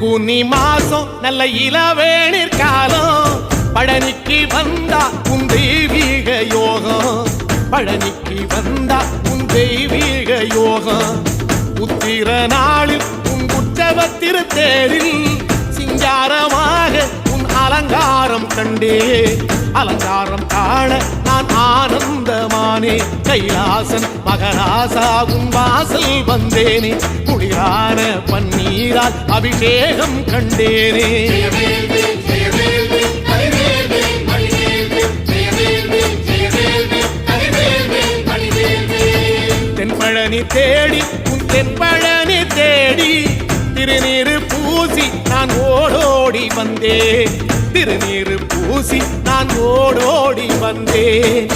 பங்குனி மாசம் நல்ல இளவேணிற் காலம் பழனிக்கு வந்தா உன் தெய்வீக யோகம் பழனிக்கு வந்தா உன் தெய்வீக யோகம் உத்திர நாளில் உன் உற்சவ திருத்தேரில் சிங்காரமாக உன் அலங்காரம் கண்டே அலங்காரம் காண நான் ஆனந்தமானே கைலாசன் மகராசா உன் வாசல் வந்தேனே குளிரான பன்னீரால் அபிஷேகம் கண்டேனே தென்பழனி தேடி உன் தென்பழனி தேடி திருநீரு பூசி நான் ஓடோடி வந்தேன் திருநீரு பூசி நான் ஓடோடி வந்தேன்